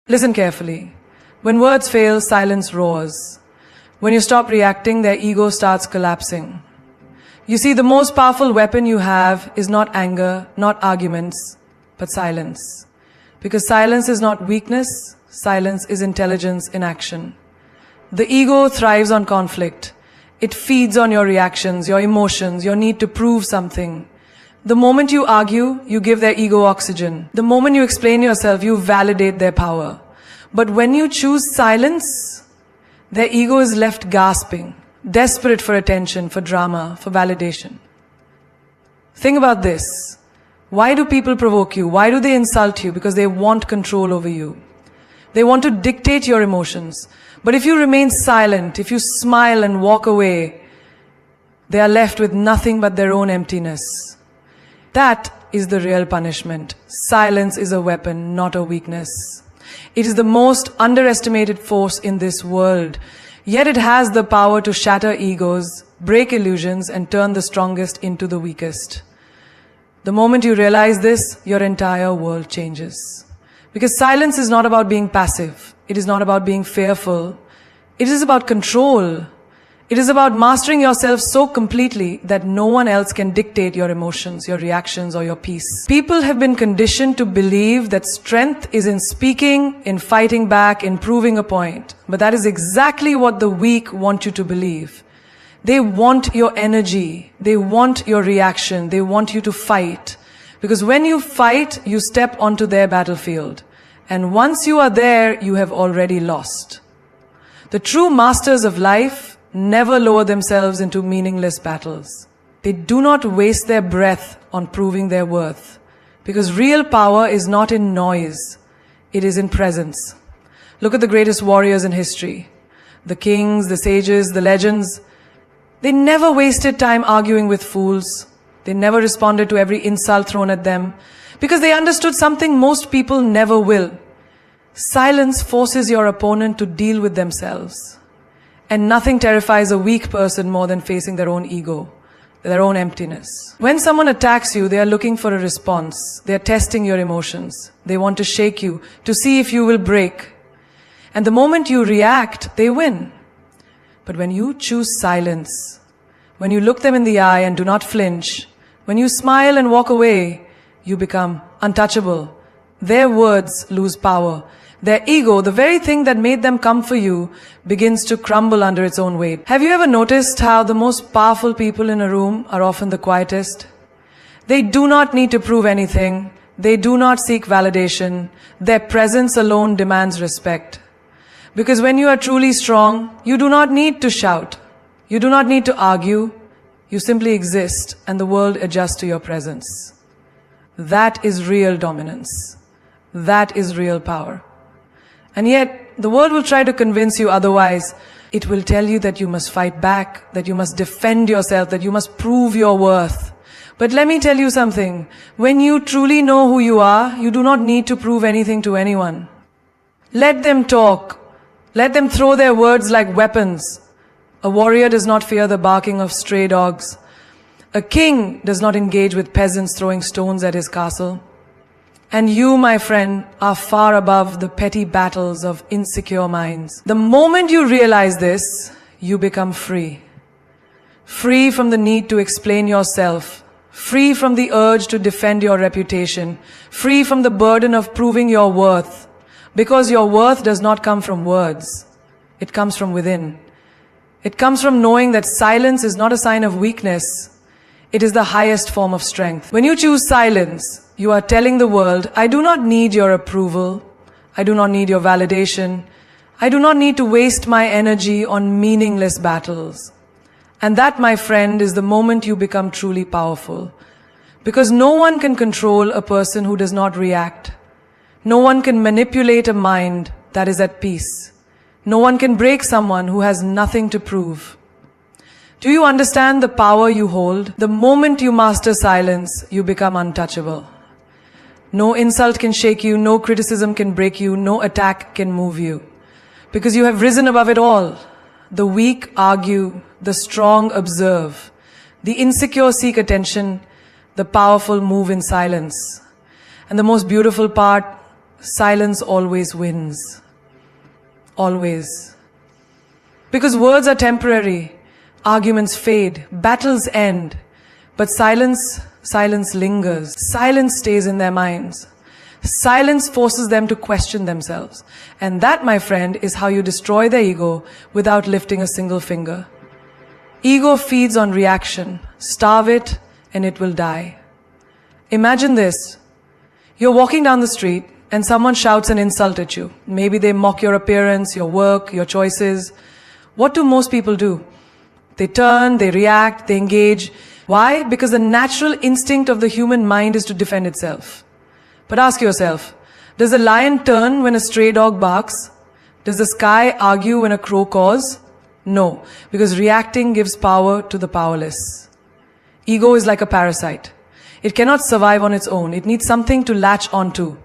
Listen carefully. When words fail, silence roars. When you stop reacting, their ego starts collapsing. You see, the most powerful weapon you have is not anger, not arguments, but silence. Because silence is not weakness, silence is intelligence in action. The ego thrives on conflict. It feeds on your reactions, your emotions, your need to prove something. The moment you argue, you give their ego oxygen. The moment you explain yourself, you validate their power. But when you choose silence, their ego is left gasping, desperate for attention, for drama, for validation. Think about this. Why do people provoke you? Why do they insult you? Because they want control over you. They want to dictate your emotions. But if you remain silent, if you smile and walk away, they are left with nothing but their own emptiness. That is the real punishment. Silence is a weapon, not a weakness. It is the most underestimated force in this world. Yet it has the power to shatter egos, break illusions, and turn the strongest into the weakest. The moment you realize this, your entire world changes. Because silence is not about being passive. It is not about being fearful. It is about control. It is about mastering yourself so completely that no one else can dictate your emotions, your reactions, or your peace. People have been conditioned to believe that strength is in speaking, in fighting back, in proving a point. But that is exactly what the weak want you to believe. They want your energy. They want your reaction. They want you to fight. Because when you fight, you step onto their battlefield. And once you are there, you have already lost. The true masters of life never lower themselves into meaningless battles. They do not waste their breath on proving their worth. Because real power is not in noise. It is in presence. Look at the greatest warriors in history. The kings, the sages, the legends. They never wasted time arguing with fools. They never responded to every insult thrown at them. Because they understood something most people never will. Silence forces your opponent to deal with themselves. And nothing terrifies a weak person more than facing their own ego, their own emptiness. When someone attacks you, they are looking for a response. They are testing your emotions. They want to shake you to see if you will break. And the moment you react, they win. But when you choose silence, when you look them in the eye and do not flinch, when you smile and walk away, you become untouchable. Their words lose power. Their ego, the very thing that made them come for you, begins to crumble under its own weight. Have you ever noticed how the most powerful people in a room are often the quietest? They do not need to prove anything. They do not seek validation. Their presence alone demands respect. Because when you are truly strong, you do not need to shout. You do not need to argue. You simply exist and the world adjusts to your presence. That is real dominance. That is real power. And yet, the world will try to convince you otherwise. It will tell you that you must fight back, that you must defend yourself, that you must prove your worth. But let me tell you something. When you truly know who you are, you do not need to prove anything to anyone. Let them talk. Let them throw their words like weapons. A warrior does not fear the barking of stray dogs. A king does not engage with peasants throwing stones at his castle. And you, my friend, are far above the petty battles of insecure minds. The moment you realize this, you become free. Free from the need to explain yourself. Free from the urge to defend your reputation. Free from the burden of proving your worth. Because your worth does not come from words. It comes from within. It comes from knowing that silence is not a sign of weakness. It is the highest form of strength. When you choose silence, you are telling the world, I do not need your approval. I do not need your validation. I do not need to waste my energy on meaningless battles. And that, my friend, is the moment you become truly powerful. Because no one can control a person who does not react. No one can manipulate a mind that is at peace. No one can break someone who has nothing to prove. Do you understand the power you hold? The moment you master silence, you become untouchable. No insult can shake you, no criticism can break you, no attack can move you. Because you have risen above it all. The weak argue, the strong observe. The insecure seek attention, the powerful move in silence. And the most beautiful part, silence always wins. Always. Because words are temporary, arguments fade, battles end, but silence lingers. Silence stays in their minds. Silence forces them to question themselves. And that, my friend, is how you destroy their ego without lifting a single finger. Ego feeds on reaction. Starve it and it will die. Imagine this. You're walking down the street and someone shouts an insult at you. Maybe they mock your appearance, your work, your choices. What do most people do? They turn, they react, they engage. Why? Because the natural instinct of the human mind is to defend itself. But ask yourself, does a lion turn when a stray dog barks? Does the sky argue when a crow caws? No, because reacting gives power to the powerless. Ego is like a parasite. It cannot survive on its own. It needs something to latch onto.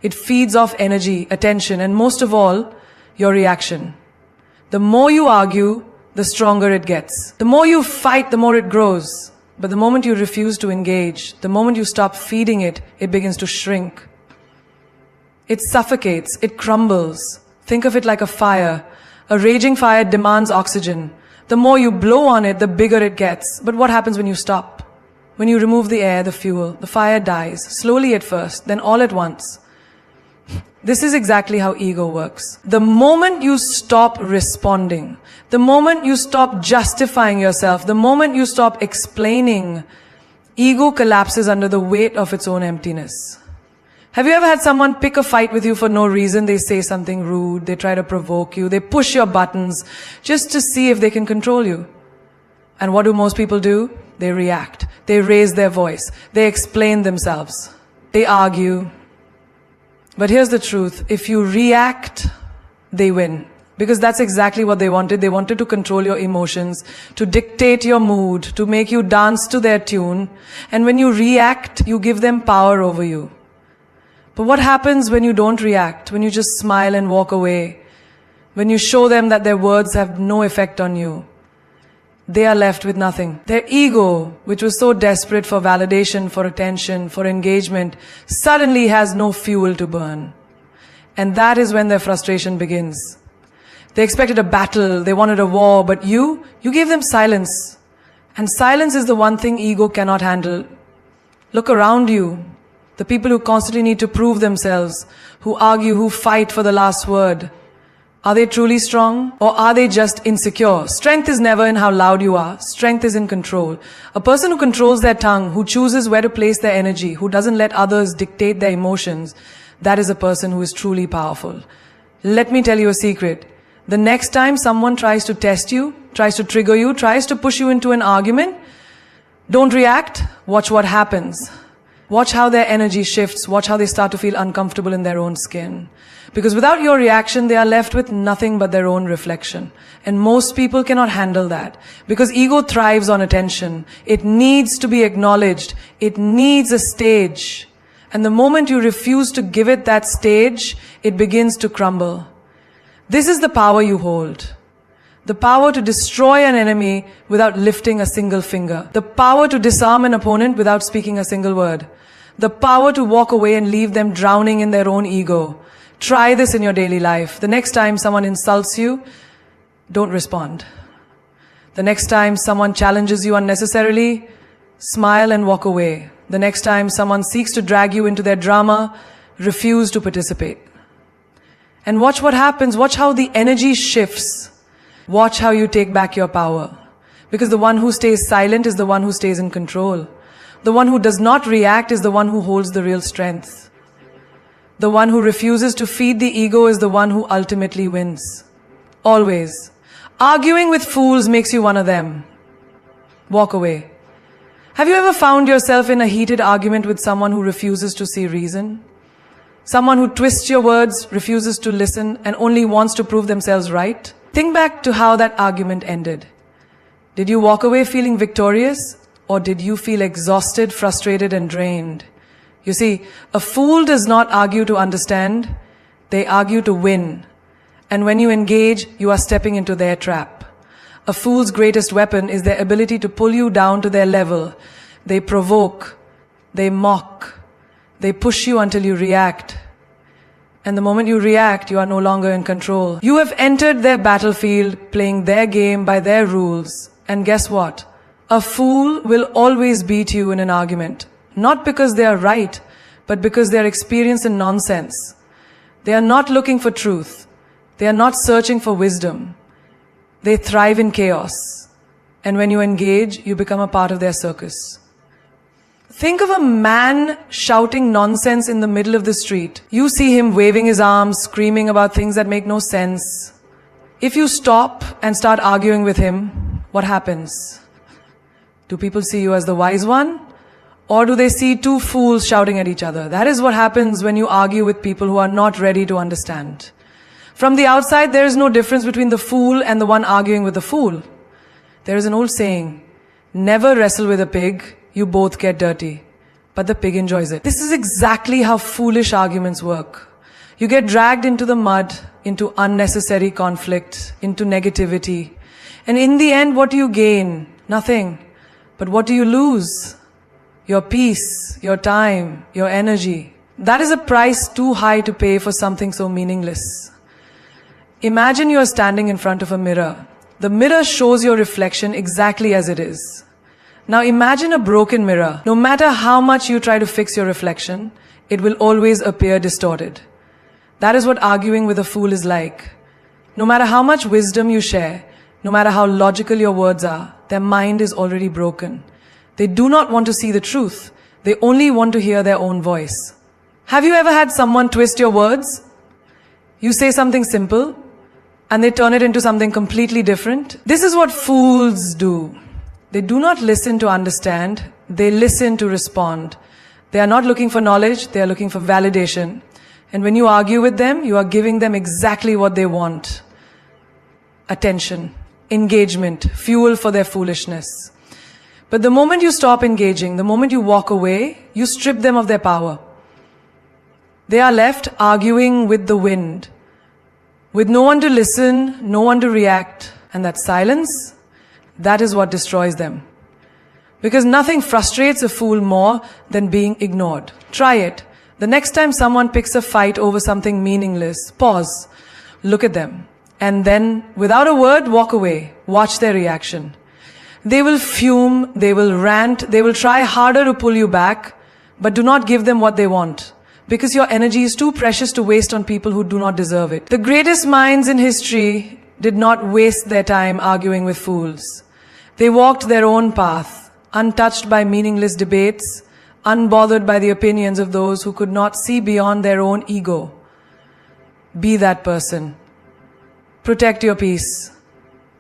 It feeds off energy, attention, and most of all, your reaction. The more you argue, the stronger it gets. The more you fight, the more it grows. But the moment you refuse to engage, the moment you stop feeding it, it begins to shrink. It suffocates, it crumbles. Think of it like a fire. A raging fire demands oxygen. The more you blow on it, the bigger it gets. But what happens when you stop? When you remove the air, the fuel, the fire dies, slowly at first, then all at once. This is exactly how ego works. The moment you stop responding, the moment you stop justifying yourself, the moment you stop explaining, ego collapses under the weight of its own emptiness. Have you ever had someone pick a fight with you for no reason? They say something rude, they try to provoke you, they push your buttons just to see if they can control you. And what do most people do? They react. They raise their voice. They explain themselves. They argue. But here's the truth. If you react, they win. Because that's exactly what they wanted. They wanted to control your emotions, to dictate your mood, to make you dance to their tune. And when you react, you give them power over you. But what happens when you don't react? When you just smile and walk away? When you show them that their words have no effect on you? They are left with nothing. Their ego, which was so desperate for validation, for attention, for engagement, suddenly has no fuel to burn. And that is when their frustration begins. They expected a battle, they wanted a war, but you gave them silence. And silence is the one thing ego cannot handle. Look around you. The people who constantly need to prove themselves, who argue, who fight for the last word. Are they truly strong, or are they just insecure? Strength is never in how loud you are. Strength is in control. A person who controls their tongue, who chooses where to place their energy, who doesn't let others dictate their emotions, that is a person who is truly powerful. Let me tell you a secret. The next time someone tries to test you, tries to trigger you, tries to push you into an argument, don't react. Watch what happens. Watch how their energy shifts. Watch how they start to feel uncomfortable in their own skin. Because without your reaction, they are left with nothing but their own reflection. And most people cannot handle that. Because ego thrives on attention. It needs to be acknowledged. It needs a stage. And the moment you refuse to give it that stage, it begins to crumble. This is the power you hold. The power to destroy an enemy without lifting a single finger. The power to disarm an opponent without speaking a single word. The power to walk away and leave them drowning in their own ego. Try this in your daily life. The next time someone insults you, don't respond. The next time someone challenges you unnecessarily, smile and walk away. The next time someone seeks to drag you into their drama, refuse to participate. And watch what happens. Watch how the energy shifts. Watch how you take back your power. Because the one who stays silent is the one who stays in control. The one who does not react is the one who holds the real strength. The one who refuses to feed the ego is the one who ultimately wins. Always. Arguing with fools makes you one of them. Walk away. Have you ever found yourself in a heated argument with someone who refuses to see reason? Someone who twists your words, refuses to listen, and only wants to prove themselves right? Think back to how that argument ended. Did you walk away feeling victorious, or did you feel exhausted, frustrated, and drained? You see, a fool does not argue to understand, they argue to win. And when you engage, you are stepping into their trap. A fool's greatest weapon is their ability to pull you down to their level. They provoke, they mock, they push you until you react. And the moment you react, you are no longer in control. You have entered their battlefield, playing their game by their rules. And guess what? A fool will always beat you in an argument. Not because they are right, but because they are experienced in nonsense. They are not looking for truth. They are not searching for wisdom. They thrive in chaos. And when you engage, you become a part of their circus. Think of a man shouting nonsense in the middle of the street. You see him waving his arms, screaming about things that make no sense. If you stop and start arguing with him, what happens? Do people see you as the wise one? Or do they see two fools shouting at each other? That is what happens when you argue with people who are not ready to understand. From the outside, there is no difference between the fool and the one arguing with the fool. There is an old saying, never wrestle with a pig, you both get dirty. But the pig enjoys it. This is exactly how foolish arguments work. You get dragged into the mud, into unnecessary conflict, into negativity. And in the end, what do you gain? Nothing. But what do you lose? Your peace, your time, your energy. That is a price too high to pay for something so meaningless. Imagine you are standing in front of a mirror. The mirror shows your reflection exactly as it is. Now imagine a broken mirror. No matter how much you try to fix your reflection, it will always appear distorted. That is what arguing with a fool is like. No matter how much wisdom you share, no matter how logical your words are, their mind is already broken. They do not want to see the truth. They only want to hear their own voice. Have you ever had someone twist your words? You say something simple, and they turn it into something completely different. This is what fools do. They do not listen to understand. They listen to respond. They are not looking for knowledge. They are looking for validation. And when you argue with them, you are giving them exactly what they want. Attention, engagement, fuel for their foolishness. But the moment you stop engaging, the moment you walk away, you strip them of their power. They are left arguing with the wind, with no one to listen, no one to react. And that silence, that is what destroys them. Because nothing frustrates a fool more than being ignored. Try it. The next time someone picks a fight over something meaningless, pause, look at them, and then, without a word, walk away. Watch their reaction. They will fume, they will rant, they will try harder to pull you back, but do not give them what they want. Because your energy is too precious to waste on people who do not deserve it. The greatest minds in history did not waste their time arguing with fools. They walked their own path, untouched by meaningless debates, unbothered by the opinions of those who could not see beyond their own ego. Be that person. Protect your peace.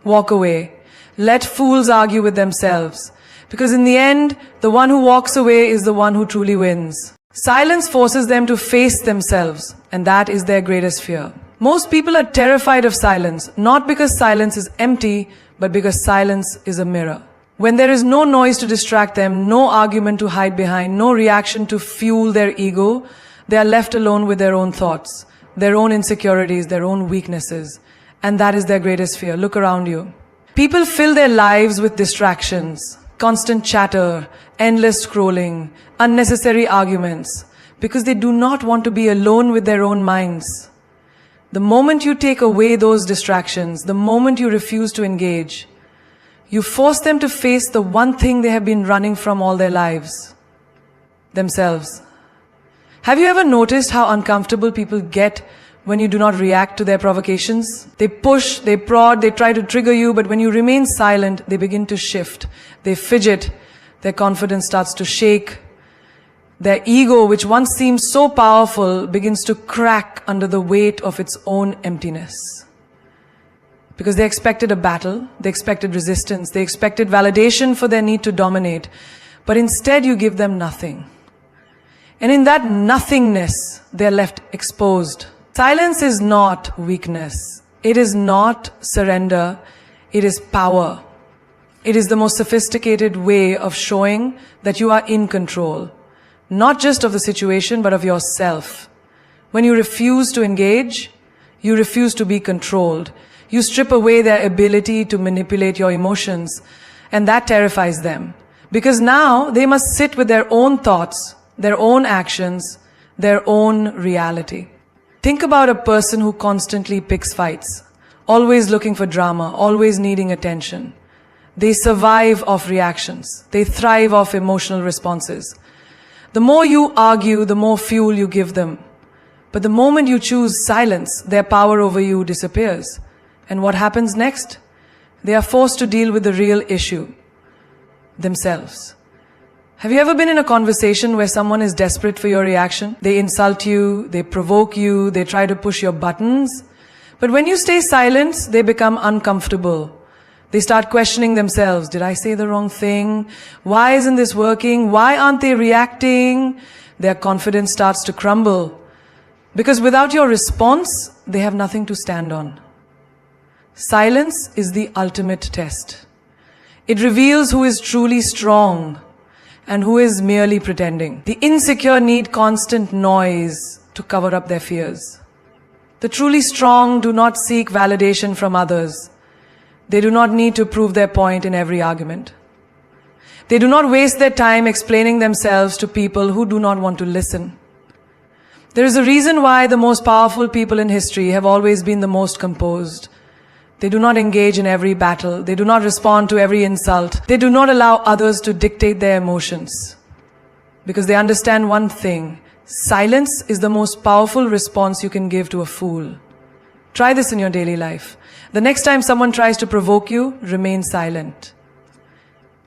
Walk away. Let fools argue with themselves. Because in the end, the one who walks away is the one who truly wins. Silence forces them to face themselves, and that is their greatest fear. Most people are terrified of silence, not because silence is empty, but because silence is a mirror. When there is no noise to distract them, no argument to hide behind, no reaction to fuel their ego, they are left alone with their own thoughts, their own insecurities, their own weaknesses. And that is their greatest fear. Look around you. People fill their lives with distractions, constant chatter, endless scrolling, unnecessary arguments, because they do not want to be alone with their own minds. The moment you take away those distractions, the moment you refuse to engage, you force them to face the one thing they have been running from all their lives, themselves. Have you ever noticed how uncomfortable people get when you do not react to their provocations? They push, they prod, they try to trigger you, but when you remain silent, they begin to shift. They fidget, their confidence starts to shake. Their ego, which once seemed so powerful, begins to crack under the weight of its own emptiness. Because they expected a battle, they expected resistance, they expected validation for their need to dominate. But instead you give them nothing. And in that nothingness, they're left exposed. Silence is not weakness. It is not surrender. It is power. It is the most sophisticated way of showing that you are in control. Not just of the situation, but of yourself. When you refuse to engage, you refuse to be controlled. You strip away their ability to manipulate your emotions, and that terrifies them. Because now they must sit with their own thoughts, their own actions, their own reality. Think about a person who constantly picks fights, always looking for drama, always needing attention. They survive off reactions. They thrive off emotional responses. The more you argue, the more fuel you give them. But the moment you choose silence, their power over you disappears. And what happens next? They are forced to deal with the real issue, themselves. Have you ever been in a conversation where someone is desperate for your reaction? They insult you, they provoke you, they try to push your buttons. But when you stay silent, they become uncomfortable. They start questioning themselves. Did I say the wrong thing? Why isn't this working? Why aren't they reacting? Their confidence starts to crumble. Because without your response, they have nothing to stand on. Silence is the ultimate test. It reveals who is truly strong and who is merely pretending. The insecure need constant noise to cover up their fears. The truly strong do not seek validation from others. They do not need to prove their point in every argument. They do not waste their time explaining themselves to people who do not want to listen. There is a reason why the most powerful people in history have always been the most composed. They do not engage in every battle. They do not respond to every insult. They do not allow others to dictate their emotions. Because they understand one thing: silence is the most powerful response you can give to a fool. Try this in your daily life. The next time someone tries to provoke you, remain silent.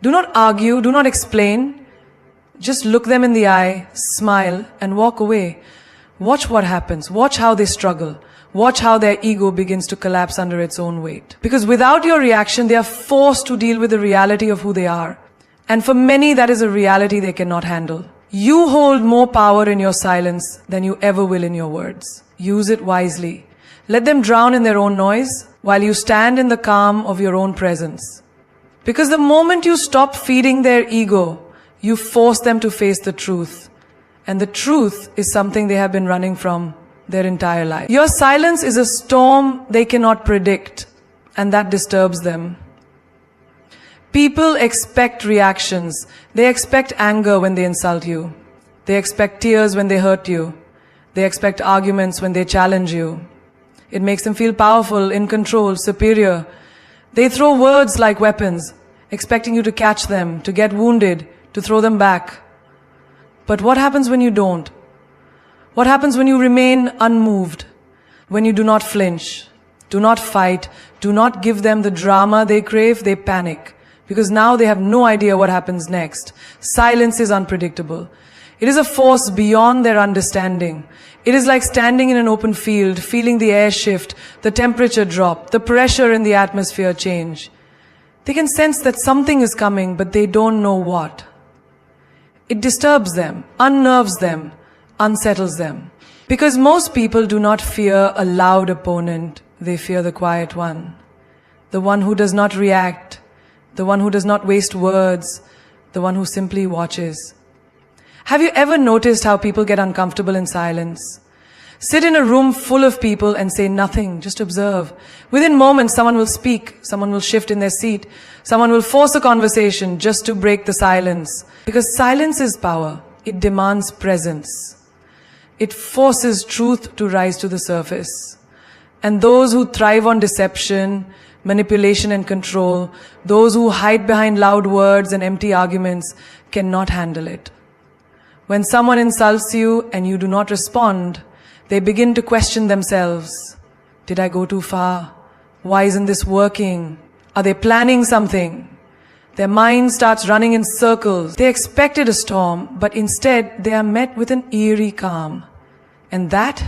Do not argue, do not explain. Just look them in the eye, smile, and walk away. Watch what happens. Watch how they struggle. Watch how their ego begins to collapse under its own weight. Because without your reaction, they are forced to deal with the reality of who they are. And for many, that is a reality they cannot handle. You hold more power in your silence than you ever will in your words. Use it wisely. Let them drown in their own noise while you stand in the calm of your own presence. Because the moment you stop feeding their ego, you force them to face the truth. And the truth is something they have been running from their entire life. Your silence is a storm they cannot predict, and that disturbs them. People expect reactions. They expect anger when they insult you. They expect tears when they hurt you. They expect arguments when they challenge you. It makes them feel powerful, in control, superior. They throw words like weapons, expecting you to catch them, to get wounded, to throw them back. But what happens when you don't? What happens when you remain unmoved? When you do not flinch, do not fight, do not give them the drama they crave, they panic. Because now they have no idea what happens next. Silence is unpredictable. It is a force beyond their understanding. It is like standing in an open field, feeling the air shift, the temperature drop, the pressure in the atmosphere change. They can sense that something is coming, but they don't know what. It disturbs them, unnerves them, unsettles them. Because most people do not fear a loud opponent, they fear the quiet one. The one who does not react, the one who does not waste words, the one who simply watches. Have you ever noticed how people get uncomfortable in silence? Sit in a room full of people and say nothing, just observe. Within moments, someone will speak, someone will shift in their seat, someone will force a conversation just to break the silence. Because silence is power. It demands presence. It forces truth to rise to the surface. And those who thrive on deception, manipulation and control, those who hide behind loud words and empty arguments, cannot handle it. When someone insults you and you do not respond, they begin to question themselves. Did I go too far? Why isn't this working? Are they planning something? Their mind starts running in circles. They expected a storm, but instead they are met with an eerie calm. And that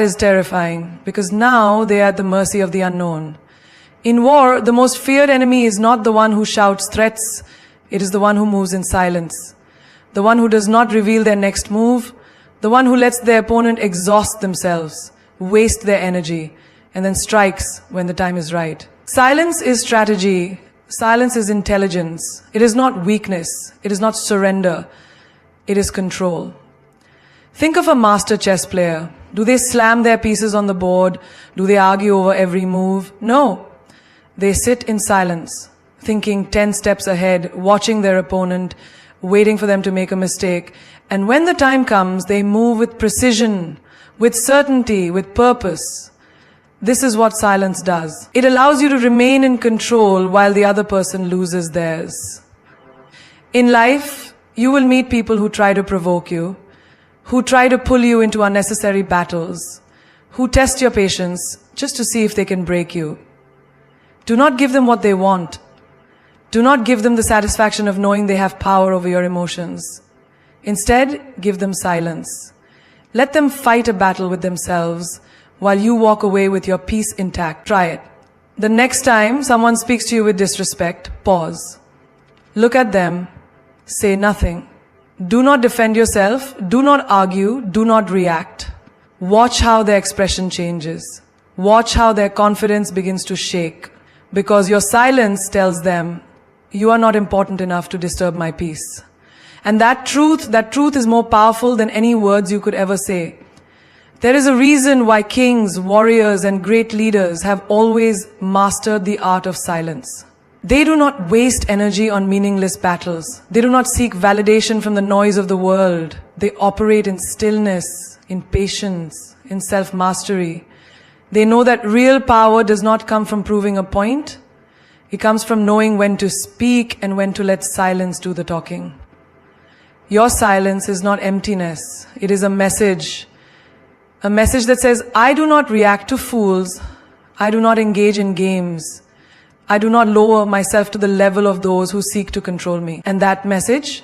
is terrifying, because now they are at the mercy of the unknown. In war, the most feared enemy is not the one who shouts threats. It is the one who moves in silence. The one who does not reveal their next move. The one who lets their opponent exhaust themselves, waste their energy, and then strikes when the time is right. Silence is strategy. Silence is intelligence. It is not weakness. It is not surrender. It is control. Think of a master chess player. Do they slam their pieces on the board? Do they argue over every move? No. They sit in silence, thinking 10 steps ahead, watching their opponent, waiting for them to make a mistake. And when the time comes, they move with precision, with certainty, with purpose. This is what silence does. It allows you to remain in control while the other person loses theirs. In life, you will meet people who try to provoke you, who try to pull you into unnecessary battles, who test your patience just to see if they can break you. Do not give them what they want. Do not give them the satisfaction of knowing they have power over your emotions. Instead, give them silence. Let them fight a battle with themselves while you walk away with your peace intact. Try it. The next time someone speaks to you with disrespect, pause. Look at them. Say nothing. Do not defend yourself. Do not argue. Do not react. Watch how their expression changes. Watch how their confidence begins to shake. Because your silence tells them, you are not important enough to disturb my peace. And that truth is more powerful than any words you could ever say. There is a reason why kings, warriors, and great leaders have always mastered the art of silence. They do not waste energy on meaningless battles. They do not seek validation from the noise of the world. They operate in stillness, in patience, in self-mastery. They know that real power does not come from proving a point. It comes from knowing when to speak and when to let silence do the talking. Your silence is not emptiness. It is a message. A message that says, I do not react to fools. I do not engage in games. I do not lower myself to the level of those who seek to control me. And that message,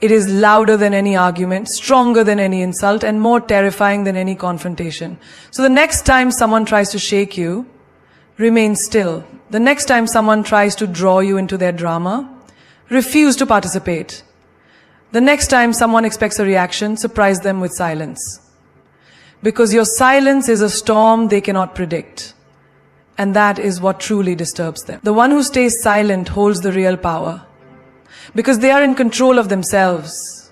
it is louder than any argument, stronger than any insult, and more terrifying than any confrontation. So the next time someone tries to shake you, remain still. The next time someone tries to draw you into their drama, refuse to participate. The next time someone expects a reaction, surprise them with silence. Because your silence is a storm they cannot predict. And that is what truly disturbs them. The one who stays silent holds the real power. Because they are in control of themselves.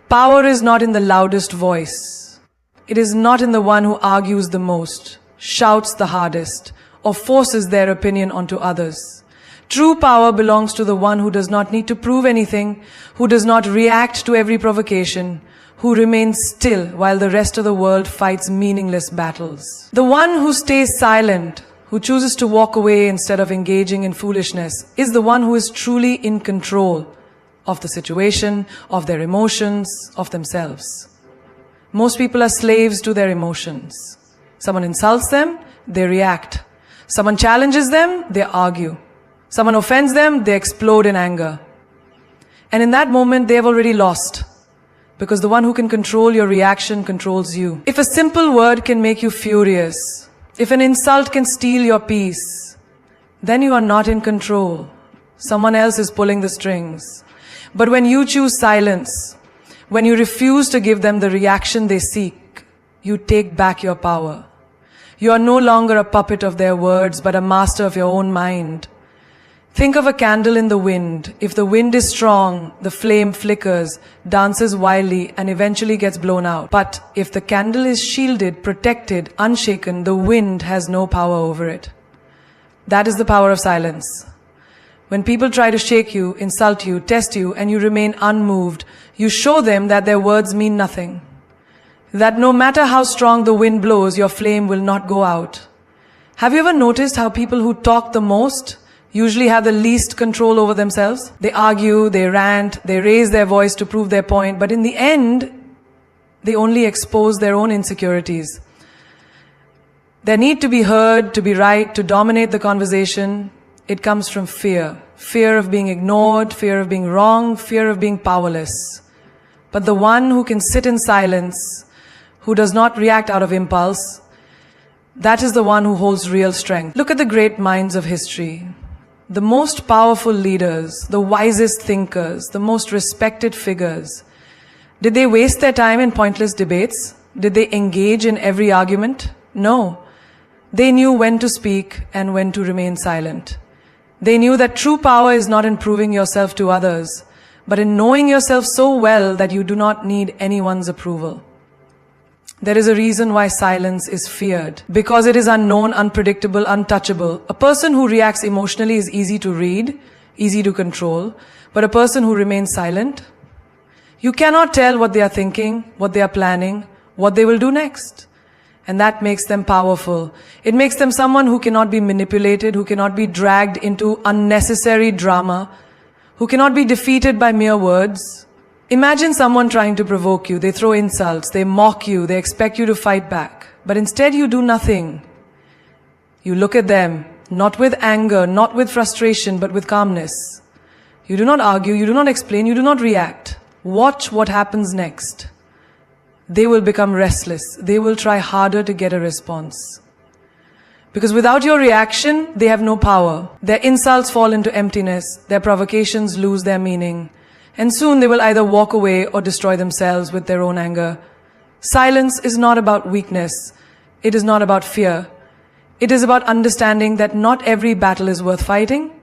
Power is not in the loudest voice. It is not in the one who argues the most, shouts the hardest, or forces their opinion onto others. True power belongs to the one who does not need to prove anything, who does not react to every provocation, who remains still while the rest of the world fights meaningless battles. The one who stays silent, who chooses to walk away instead of engaging in foolishness, is the one who is truly in control of the situation, of their emotions, of themselves. Most people are slaves to their emotions. Someone insults them, they react. Someone challenges them, they argue. Someone offends them, they explode in anger. And in that moment, they have already lost. Because the one who can control your reaction controls you. If a simple word can make you furious, if an insult can steal your peace, then you are not in control. Someone else is pulling the strings. But when you choose silence, when you refuse to give them the reaction they seek, you take back your power. You are no longer a puppet of their words, but a master of your own mind. Think of a candle in the wind. If the wind is strong, the flame flickers, dances wildly, and eventually gets blown out. But if the candle is shielded, protected, unshaken, the wind has no power over it. That is the power of silence. When people try to shake you, insult you, test you, and you remain unmoved, you show them that their words mean nothing. That no matter how strong the wind blows, your flame will not go out. Have you ever noticed how people who talk the most usually have the least control over themselves? They argue, they rant, they raise their voice to prove their point, but in the end, they only expose their own insecurities. Their need to be heard, to be right, to dominate the conversation, it comes from fear. Fear of being ignored, fear of being wrong, fear of being powerless. But the one who can sit in silence, who does not react out of impulse, that is the one who holds real strength. Look at the great minds of history. The most powerful leaders, the wisest thinkers, the most respected figures, did they waste their time in pointless debates? Did they engage in every argument? No. They knew when to speak and when to remain silent. They knew that true power is not in proving yourself to others, but in knowing yourself so well that you do not need anyone's approval. There is a reason why silence is feared. Because it is unknown, unpredictable, untouchable. A person who reacts emotionally is easy to read, easy to control. But a person who remains silent, you cannot tell what they are thinking, what they are planning, what they will do next. And that makes them powerful. It makes them someone who cannot be manipulated, who cannot be dragged into unnecessary drama, who cannot be defeated by mere words. Imagine someone trying to provoke you. They throw insults, they mock you, they expect you to fight back. But instead you do nothing. You look at them, not with anger, not with frustration, but with calmness. You do not argue, you do not explain, you do not react. Watch what happens next. They will become restless. They will try harder to get a response. Because without your reaction, they have no power. Their insults fall into emptiness. Their provocations lose their meaning. And soon they will either walk away or destroy themselves with their own anger. Silence is not about weakness. It is not about fear. It is about understanding that not every battle is worth fighting.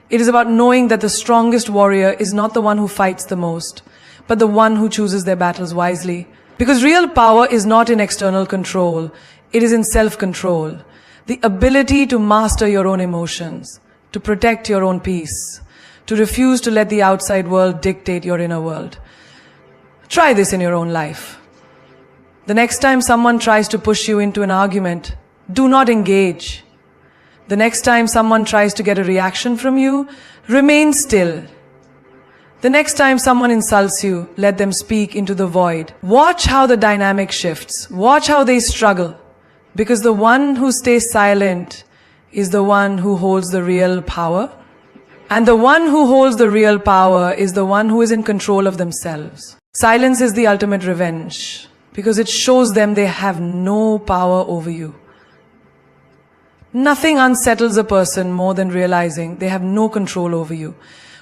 It is about knowing that the strongest warrior is not the one who fights the most, but the one who chooses their battles wisely. Because real power is not in external control, it is in self-control. The ability to master your own emotions, to protect your own peace, to refuse to let the outside world dictate your inner world. Try this in your own life. The next time someone tries to push you into an argument, do not engage. The next time someone tries to get a reaction from you, remain still. The next time someone insults you, let them speak into the void. Watch how the dynamic shifts. Watch how they struggle. Because the one who stays silent is the one who holds the real power. And the one who holds the real power is the one who is in control of themselves. Silence is the ultimate revenge. Because it shows them they have no power over you. Nothing unsettles a person more than realizing they have no control over you.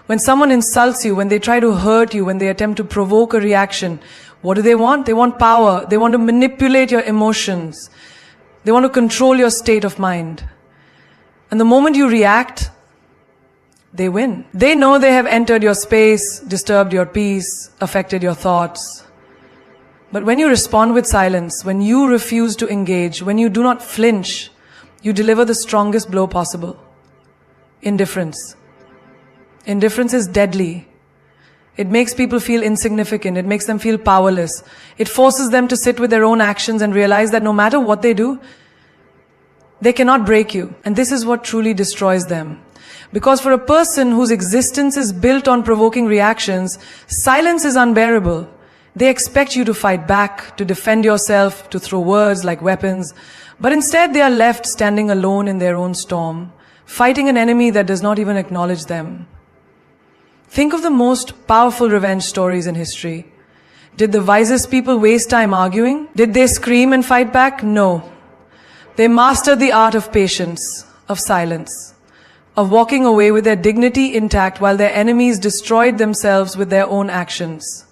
When someone insults you, when they try to hurt you, when they attempt to provoke a reaction, what do they want? They want power. They want to manipulate your emotions. They want to control your state of mind. And the moment you react, they win. They know they have entered your space, disturbed your peace, affected your thoughts. But when you respond with silence, when you refuse to engage, when you do not flinch, you deliver the strongest blow possible. Indifference. Indifference is deadly. It makes people feel insignificant. It makes them feel powerless. It forces them to sit with their own actions and realize that no matter what they do, they cannot break you. And this is what truly destroys them. Because for a person whose existence is built on provoking reactions, silence is unbearable. They expect you to fight back, to defend yourself, to throw words like weapons. But instead they are left standing alone in their own storm, fighting an enemy that does not even acknowledge them. Think of the most powerful revenge stories in history. Did the wisest people waste time arguing? Did they scream and fight back? No. They mastered the art of patience, of silence, of walking away with their dignity intact while their enemies destroyed themselves with their own actions.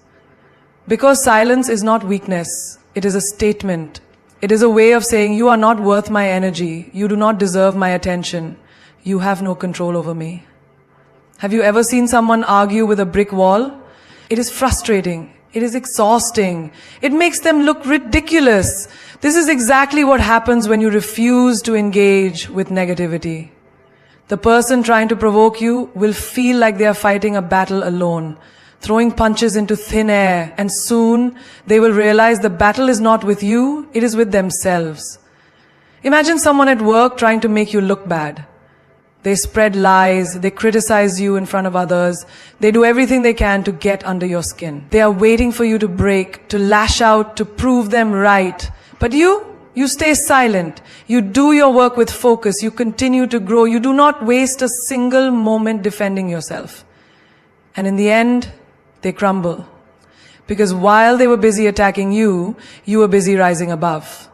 Because silence is not weakness, it is a statement. It is a way of saying, you are not worth my energy, you do not deserve my attention, you have no control over me. Have you ever seen someone argue with a brick wall? It is frustrating. It is exhausting. It makes them look ridiculous. This is exactly what happens when you refuse to engage with negativity. The person trying to provoke you will feel like they are fighting a battle alone, throwing punches into thin air, and soon they will realize the battle is not with you, it is with themselves. Imagine someone at work trying to make you look bad. They spread lies, they criticize you in front of others, they do everything they can to get under your skin. They are waiting for you to break, to lash out, to prove them right. But you stay silent. You do your work with focus, you continue to grow, you do not waste a single moment defending yourself. And in the end, they crumble. Because while they were busy attacking you, you were busy rising above.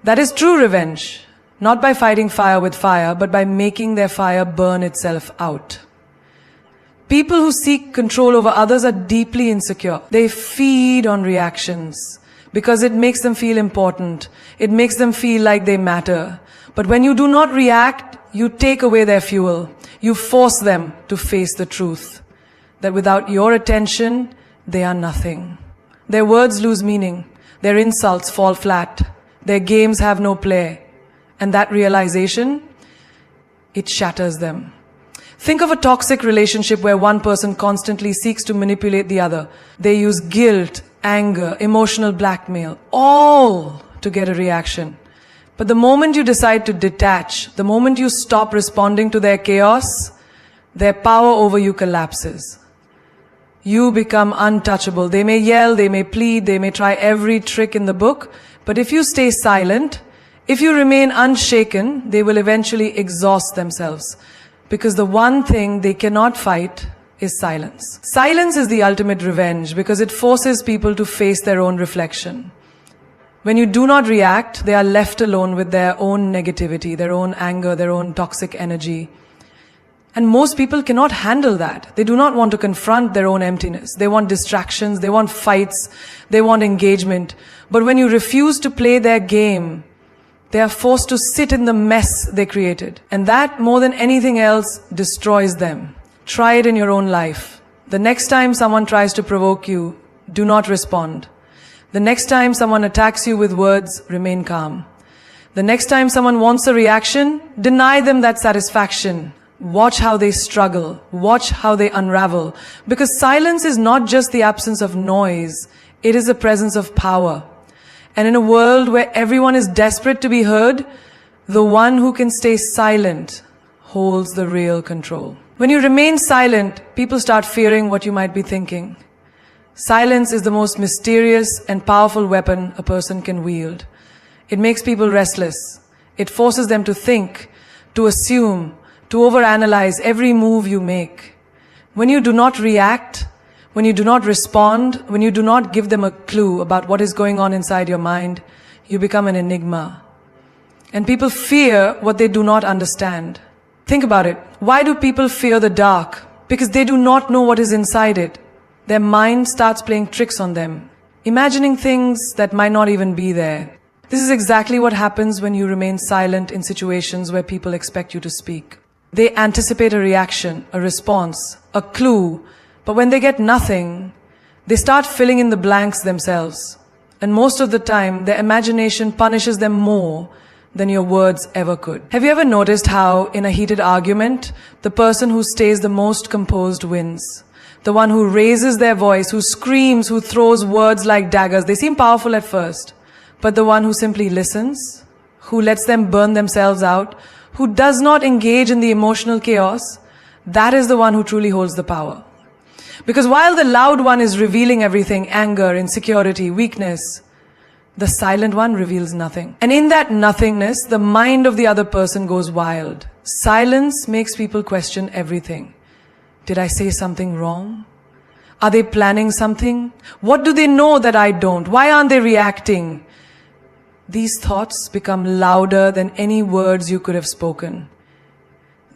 That is true revenge. Not by fighting fire with fire, but by making their fire burn itself out. People who seek control over others are deeply insecure. They feed on reactions because it makes them feel important. It makes them feel like they matter. But when you do not react, you take away their fuel. You force them to face the truth that without your attention, they are nothing. Their words lose meaning. Their insults fall flat. Their games have no play. And that realization, it shatters them. Think of a toxic relationship where one person constantly seeks to manipulate the other. They use guilt, anger, emotional blackmail, all to get a reaction. But the moment you decide to detach, the moment you stop responding to their chaos, their power over you collapses. You become untouchable. They may yell, they may plead, they may try every trick in the book, but if you stay silent, if you remain unshaken, they will eventually exhaust themselves. Because the one thing they cannot fight is silence. Silence is the ultimate revenge because it forces people to face their own reflection. When you do not react, they are left alone with their own negativity, their own anger, their own toxic energy. And most people cannot handle that. They do not want to confront their own emptiness. They want distractions, they want fights, they want engagement. But when you refuse to play their game, they are forced to sit in the mess they created. And that, more than anything else, destroys them. Try it in your own life. The next time someone tries to provoke you, do not respond. The next time someone attacks you with words, remain calm. The next time someone wants a reaction, deny them that satisfaction. Watch how they struggle. Watch how they unravel. Because silence is not just the absence of noise. It is the presence of power. And in a world where everyone is desperate to be heard, the one who can stay silent holds the real control. When you remain silent, people start fearing what you might be thinking. Silence is the most mysterious and powerful weapon a person can wield. It makes people restless. It forces them to think, to assume, to overanalyze every move you make. When you do not react, when you do not respond, when you do not give them a clue about what is going on inside your mind, you become an enigma. And people fear what they do not understand. Think about it. Why do people fear the dark? Because they do not know what is inside it. Their mind starts playing tricks on them, imagining things that might not even be there. This is exactly what happens when you remain silent in situations where people expect you to speak. They anticipate a reaction, a response, a clue, but when they get nothing, they start filling in the blanks themselves. And most of the time, their imagination punishes them more than your words ever could. Have you ever noticed how, in a heated argument, the person who stays the most composed wins? The one who raises their voice, who screams, who throws words like daggers. They seem powerful at first. But the one who simply listens, who lets them burn themselves out, who does not engage in the emotional chaos, that is the one who truly holds the power. Because while the loud one is revealing everything, anger, insecurity, weakness, the silent one reveals nothing. And in that nothingness, the mind of the other person goes wild. Silence makes people question everything. Did I say something wrong? Are they planning something? What do they know that I don't? Why aren't they reacting? These thoughts become louder than any words you could have spoken.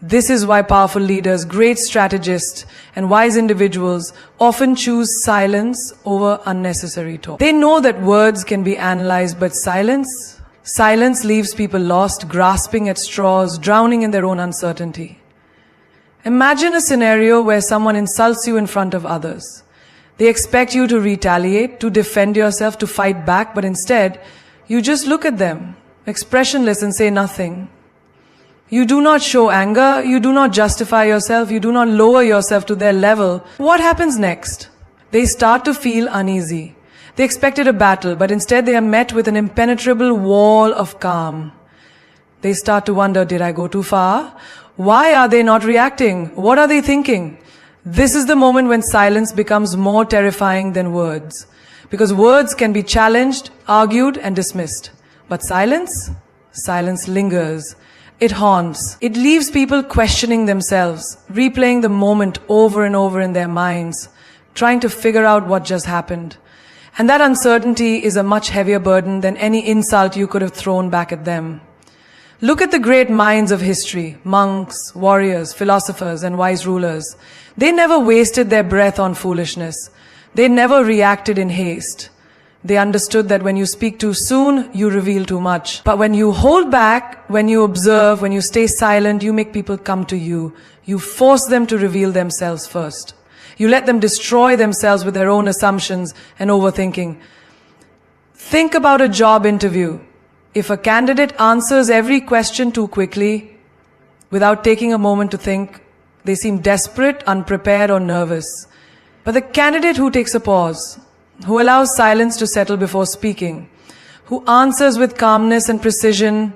This is why powerful leaders, great strategists, and wise individuals often choose silence over unnecessary talk. They know that words can be analyzed, but silence leaves people lost, grasping at straws, drowning in their own uncertainty. Imagine a scenario where someone insults you in front of others. They expect you to retaliate, to defend yourself, to fight back, but instead, you just look at them, expressionless, and say nothing. You do not show anger, you do not justify yourself, you do not lower yourself to their level. What happens next? They start to feel uneasy. They expected a battle, but instead they are met with an impenetrable wall of calm. They start to wonder, did I go too far? Why are they not reacting? What are they thinking? This is the moment when silence becomes more terrifying than words. Because words can be challenged, argued, and dismissed. But silence lingers. It haunts. It leaves people questioning themselves, replaying the moment over and over in their minds, trying to figure out what just happened. And that uncertainty is a much heavier burden than any insult you could have thrown back at them. Look at the great minds of history, monks, warriors, philosophers, and wise rulers. They never wasted their breath on foolishness. They never reacted in haste. They understood that when you speak too soon, you reveal too much. But when you hold back, when you observe, when you stay silent, you make people come to you. You force them to reveal themselves first. You let them destroy themselves with their own assumptions and overthinking. Think about a job interview. If a candidate answers every question too quickly, without taking a moment to think, they seem desperate, unprepared, or nervous. But the candidate who takes a pause, who allows silence to settle before speaking, who answers with calmness and precision,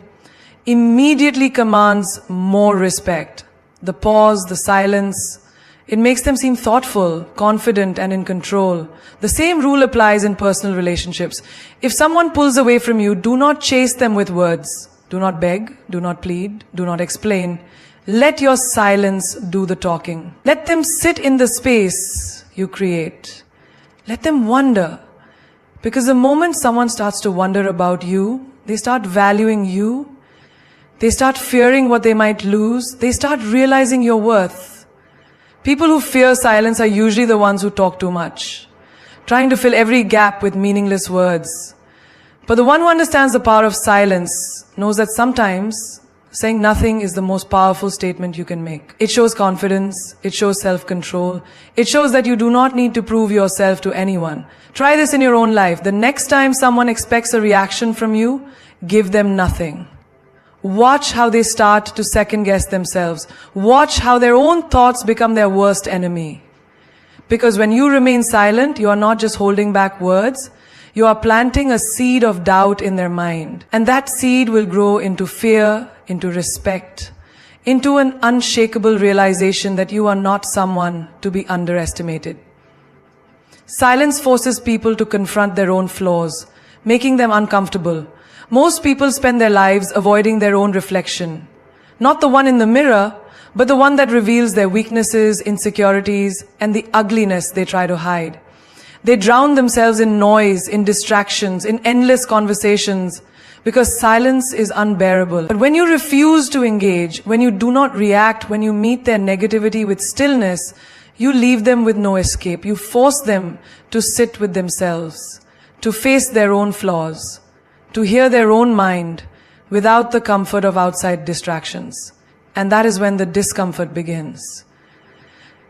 immediately commands more respect. The pause, the silence, it makes them seem thoughtful, confident, and in control. The same rule applies in personal relationships. If someone pulls away from you, do not chase them with words. Do not beg, do not plead, do not explain. Let your silence do the talking. Let them sit in the space you create. Let them wonder. Because the moment someone starts to wonder about you, they start valuing you, they start fearing what they might lose, they start realizing your worth. People who fear silence are usually the ones who talk too much, trying to fill every gap with meaningless words. But the one who understands the power of silence knows that sometimes saying nothing is the most powerful statement you can make. It shows confidence, it shows self-control, it shows that you do not need to prove yourself to anyone. Try this in your own life. The next time someone expects a reaction from you, give them nothing. Watch how they start to second-guess themselves. Watch how their own thoughts become their worst enemy. Because when you remain silent, you are not just holding back words, you are planting a seed of doubt in their mind. And that seed will grow into fear, into respect, into an unshakable realization that you are not someone to be underestimated. Silence forces people to confront their own flaws, making them uncomfortable. Most people spend their lives avoiding their own reflection. Not the one in the mirror, but the one that reveals their weaknesses, insecurities, and the ugliness they try to hide. They drown themselves in noise, in distractions, in endless conversations, because silence is unbearable. But when you refuse to engage, when you do not react, when you meet their negativity with stillness, you leave them with no escape. You force them to sit with themselves, to face their own flaws, to hear their own mind without the comfort of outside distractions. And that is when the discomfort begins.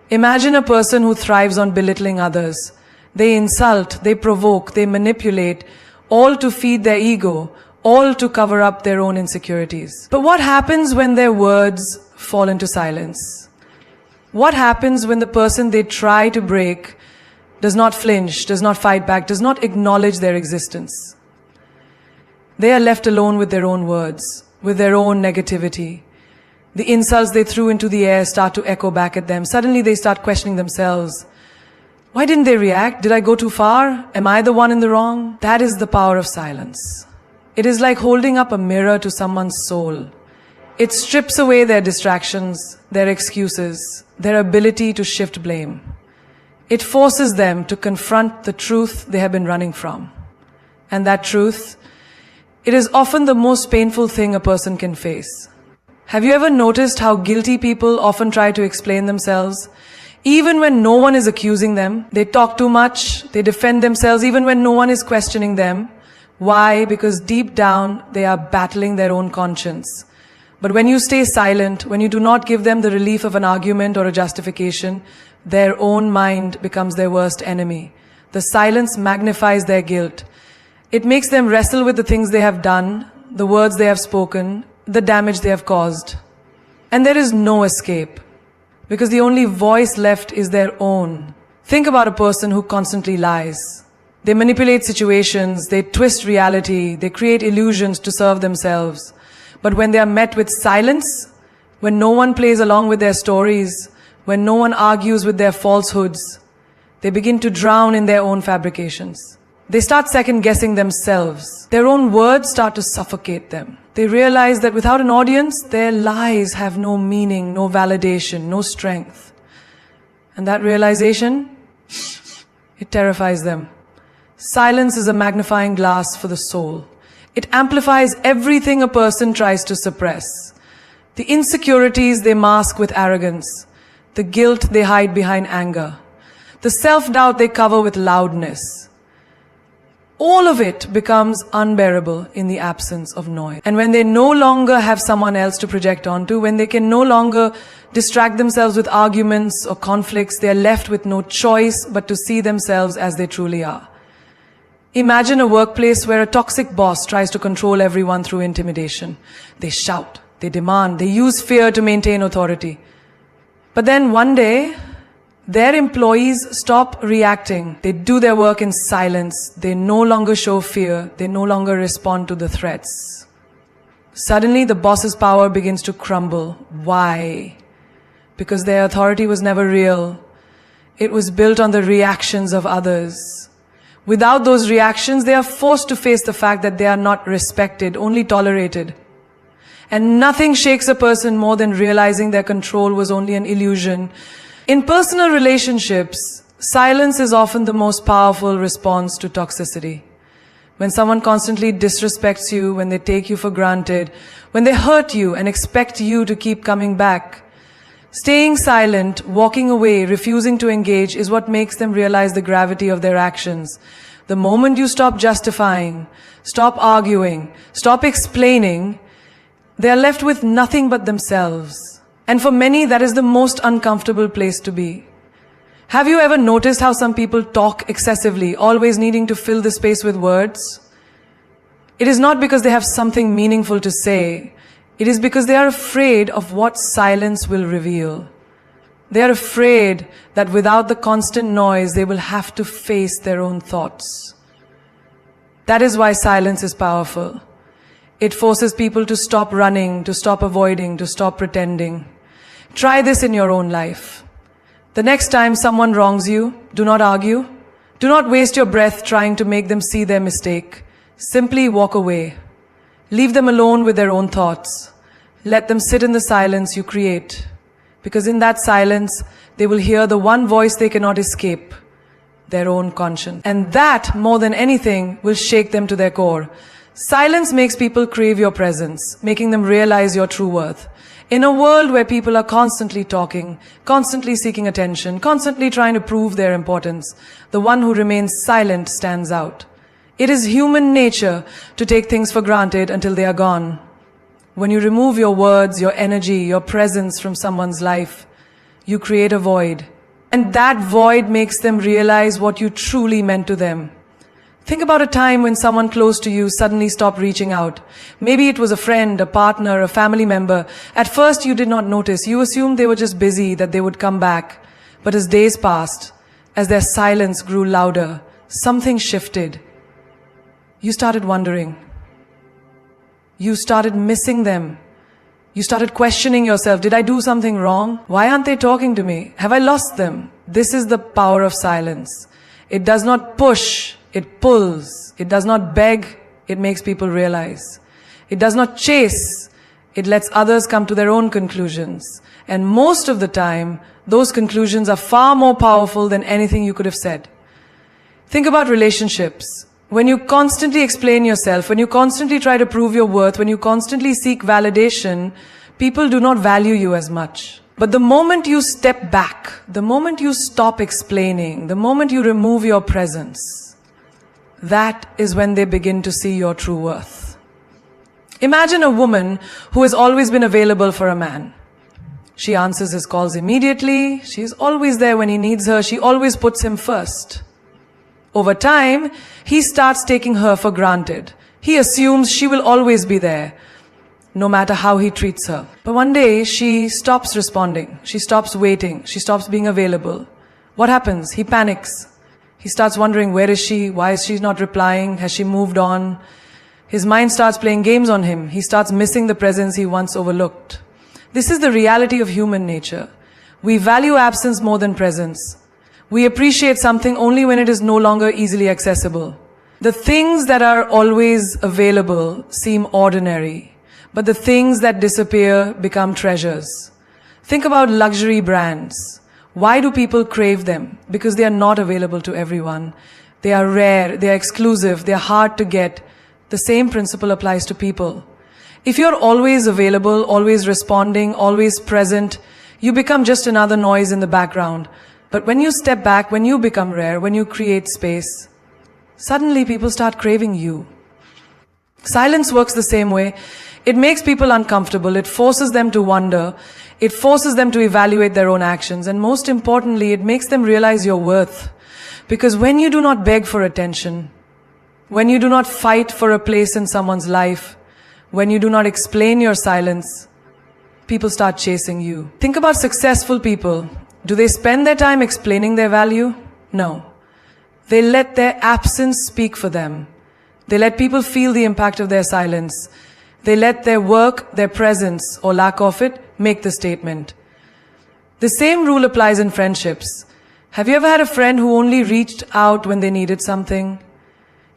Imagine a person who thrives on belittling others. They insult, they provoke, they manipulate, all to feed their ego, all to cover up their own insecurities. But what happens when their words fall into silence? What happens when the person they try to break does not flinch, does not fight back, does not acknowledge their existence? They are left alone with their own words, with their own negativity. The insults they threw into the air start to echo back at them. Suddenly they start questioning themselves. Why didn't they react? Did I go too far? Am I the one in the wrong? That is the power of silence. It is like holding up a mirror to someone's soul. It strips away their distractions, their excuses, their ability to shift blame. It forces them to confront the truth they have been running from. And that truth, it is often the most painful thing a person can face. Have you ever noticed how guilty people often try to explain themselves? Even when no one is accusing them, they talk too much, they defend themselves even when no one is questioning them. Why? Because deep down, they are battling their own conscience. But when you stay silent, when you do not give them the relief of an argument or a justification, their own mind becomes their worst enemy. The silence magnifies their guilt. It makes them wrestle with the things they have done, the words they have spoken, the damage they have caused. And there is no escape, because the only voice left is their own. Think about a person who constantly lies. They manipulate situations, they twist reality, they create illusions to serve themselves. But when they are met with silence, when no one plays along with their stories, when no one argues with their falsehoods, they begin to drown in their own fabrications. They start second-guessing themselves. Their own words start to suffocate them. They realize that without an audience, their lies have no meaning, no validation, no strength. And that realization, it terrifies them. Silence is a magnifying glass for the soul. It amplifies everything a person tries to suppress. The insecurities they mask with arrogance. The guilt they hide behind anger. The self-doubt they cover with loudness. All of it becomes unbearable in the absence of noise. And when they no longer have someone else to project onto, when they can no longer distract themselves with arguments or conflicts, they are left with no choice but to see themselves as they truly are. Imagine a workplace where a toxic boss tries to control everyone through intimidation. They shout, they demand, they use fear to maintain authority. But then one day, Their employees stop reacting. They do their work in silence. They no longer show fear. They no longer respond to the threats. Suddenly, the boss's power begins to crumble. Why? Because their authority was never real. It was built on the reactions of others. Without those reactions, they are forced to face the fact that they are not respected, only tolerated. And nothing shakes a person more than realizing their control was only an illusion. In personal relationships, silence is often the most powerful response to toxicity. When someone constantly disrespects you, when they take you for granted, when they hurt you and expect you to keep coming back, staying silent, walking away, refusing to engage is what makes them realize the gravity of their actions. The moment you stop justifying, stop arguing, stop explaining, they are left with nothing but themselves. And for many, that is the most uncomfortable place to be. Have you ever noticed how some people talk excessively, always needing to fill the space with words? It is not because they have something meaningful to say. It is because they are afraid of what silence will reveal. They are afraid that without the constant noise, they will have to face their own thoughts. That is why silence is powerful. It forces people to stop running, to stop avoiding, to stop pretending. Try this in your own life. The next time someone wrongs you, do not argue. Do not waste your breath trying to make them see their mistake. Simply walk away. Leave them alone with their own thoughts. Let them sit in the silence you create. Because in that silence, they will hear the one voice they cannot escape, their own conscience. And that, more than anything, will shake them to their core. Silence makes people crave your presence, making them realize your true worth. In a world where people are constantly talking, constantly seeking attention, constantly trying to prove their importance, the one who remains silent stands out. It is human nature to take things for granted until they are gone. When you remove your words, your energy, your presence from someone's life, you create a void. And that void makes them realize what you truly meant to them. Think about a time when someone close to you suddenly stopped reaching out. Maybe it was a friend, a partner, a family member. At first you did not notice. You assumed they were just busy, that they would come back. But as days passed, as their silence grew louder, something shifted. You started wondering. You started missing them. You started questioning yourself. Did I do something wrong? Why aren't they talking to me? Have I lost them? This is the power of silence. It does not push. It pulls. It does not beg. It makes people realize. It does not chase. It lets others come to their own conclusions. And most of the time, those conclusions are far more powerful than anything you could have said. Think about relationships. When you constantly explain yourself, when you constantly try to prove your worth, when you constantly seek validation, people do not value you as much. But the moment you step back, the moment you stop explaining, the moment you remove your presence, that is when they begin to see your true worth. Imagine a woman who has always been available for a man. She answers his calls immediately. She is always there when he needs her. She always puts him first. Over time, he starts taking her for granted. He assumes she will always be there, no matter how he treats her. But one day, she stops responding. She stops waiting. She stops being available. What happens? He panics. He starts wondering, where is she? Why is she not replying? Has she moved on? His mind starts playing games on him. He starts missing the presence he once overlooked. This is the reality of human nature. We value absence more than presence. We appreciate something only when it is no longer easily accessible. The things that are always available seem ordinary, but the things that disappear become treasures. Think about luxury brands. Why do people crave them? Because they are not available to everyone. They are rare, they are exclusive, they are hard to get. The same principle applies to people. If you're always available, always responding, always present, you become just another noise in the background. But when you step back, when you become rare, when you create space, suddenly people start craving you. Silence works the same way. It makes people uncomfortable. It forces them to wonder. It forces them to evaluate their own actions. And most importantly, it makes them realize your worth. Because when you do not beg for attention, when you do not fight for a place in someone's life, when you do not explain your silence, people start chasing you. Think about successful people. Do they spend their time explaining their value? No. They let their absence speak for them. They let people feel the impact of their silence. They let their work, their presence, or lack of it, make the statement. The same rule applies in friendships. Have you ever had a friend who only reached out when they needed something?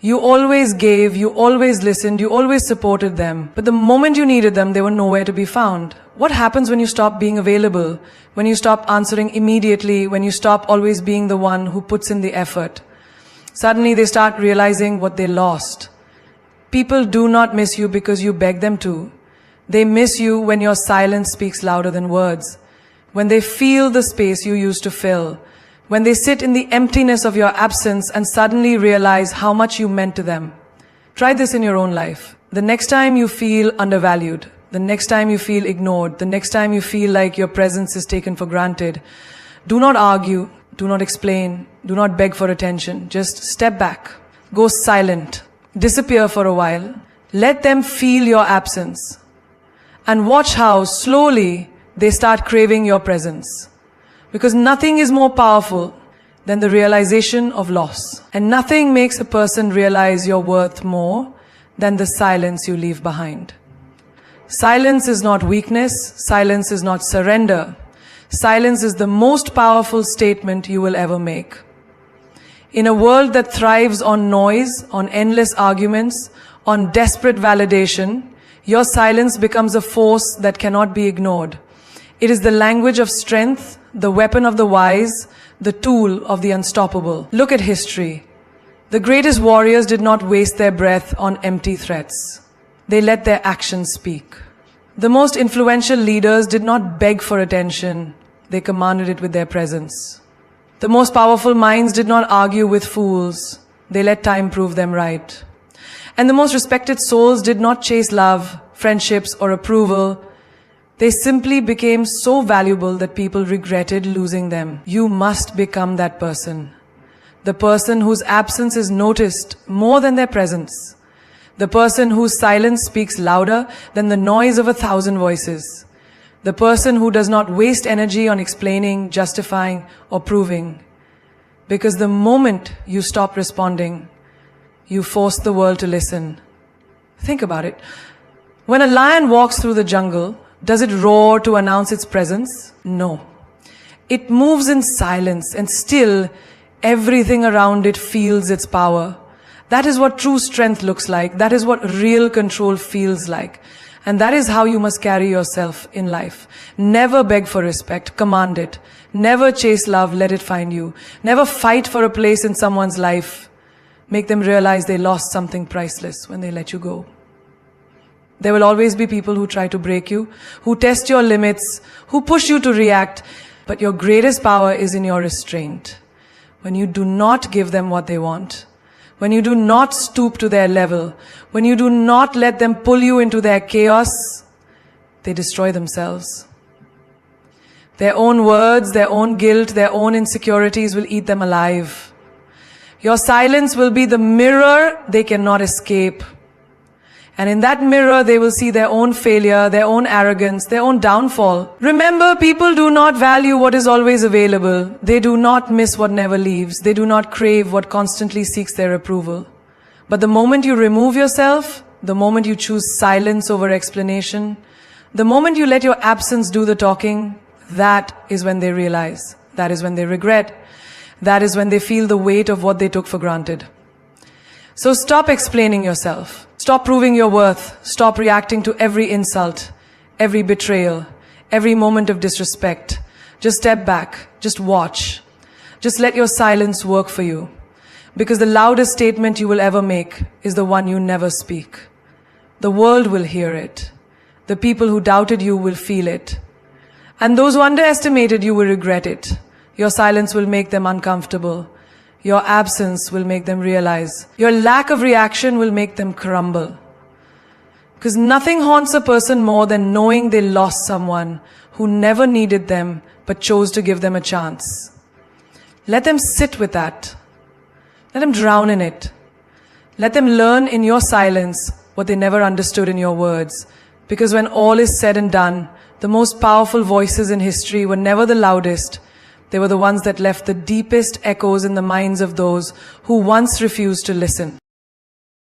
You always gave, you always listened, you always supported them. But the moment you needed them, they were nowhere to be found. What happens when you stop being available? When you stop answering immediately? When you stop always being the one who puts in the effort? Suddenly they start realizing what they lost. People do not miss you because you beg them to. They miss you when your silence speaks louder than words. When they feel the space you used to fill. When they sit in the emptiness of your absence and suddenly realize how much you meant to them. Try this in your own life. The next time you feel undervalued, the next time you feel ignored, the next time you feel like your presence is taken for granted, do not argue, do not explain, do not beg for attention. Just step back, go silent, disappear for a while, let them feel your absence, and watch how slowly they start craving your presence. Because nothing is more powerful than the realization of loss. And nothing makes a person realize your worth more than the silence you leave behind. Silence is not weakness. Silence is not surrender. Silence is the most powerful statement you will ever make. In a world that thrives on noise, on endless arguments, on desperate validation, your silence becomes a force that cannot be ignored. It is the language of strength, the weapon of the wise, the tool of the unstoppable. Look at history. The greatest warriors did not waste their breath on empty threats. They let their actions speak. The most influential leaders did not beg for attention. They commanded it with their presence. The most powerful minds did not argue with fools. They let time prove them right. And the most respected souls did not chase love, friendships, or approval. They simply became so valuable that people regretted losing them. You must become that person. The person whose absence is noticed more than their presence. The person whose silence speaks louder than the noise of 1,000 voices. The person who does not waste energy on explaining, justifying, or proving. Because the moment you stop responding, you force the world to listen. Think about it. When a lion walks through the jungle, does it roar to announce its presence? No. It moves in silence, and still everything around it feels its power. That is what true strength looks like. That is what real control feels like. And that is how you must carry yourself in life. Never beg for respect, command it. Never chase love, let it find you. Never fight for a place in someone's life. Make them realize they lost something priceless when they let you go. There will always be people who try to break you, who test your limits, who push you to react. But your greatest power is in your restraint. When you do not give them what they want, when you do not stoop to their level, when you do not let them pull you into their chaos, they destroy themselves. Their own words, their own guilt, their own insecurities will eat them alive. Your silence will be the mirror they cannot escape. And in that mirror, they will see their own failure, their own arrogance, their own downfall. Remember, people do not value what is always available. They do not miss what never leaves. They do not crave what constantly seeks their approval. But the moment you remove yourself, the moment you choose silence over explanation, the moment you let your absence do the talking, that is when they realize. That is when they regret. That is when they feel the weight of what they took for granted. So stop explaining yourself. Stop proving your worth. Stop reacting to every insult, every betrayal, every moment of disrespect. Just step back. Just watch. Just let your silence work for you. Because the loudest statement you will ever make is the one you never speak. The world will hear it. The people who doubted you will feel it. And those who underestimated you will regret it. Your silence will make them uncomfortable. Your absence will make them realize. Your lack of reaction will make them crumble. Because nothing haunts a person more than knowing they lost someone who never needed them but chose to give them a chance. Let them sit with that. Let them drown in it. Let them learn in your silence what they never understood in your words. Because when all is said and done, the most powerful voices in history were never the loudest, They were the ones that left the deepest echoes in the minds of those who once refused to listen.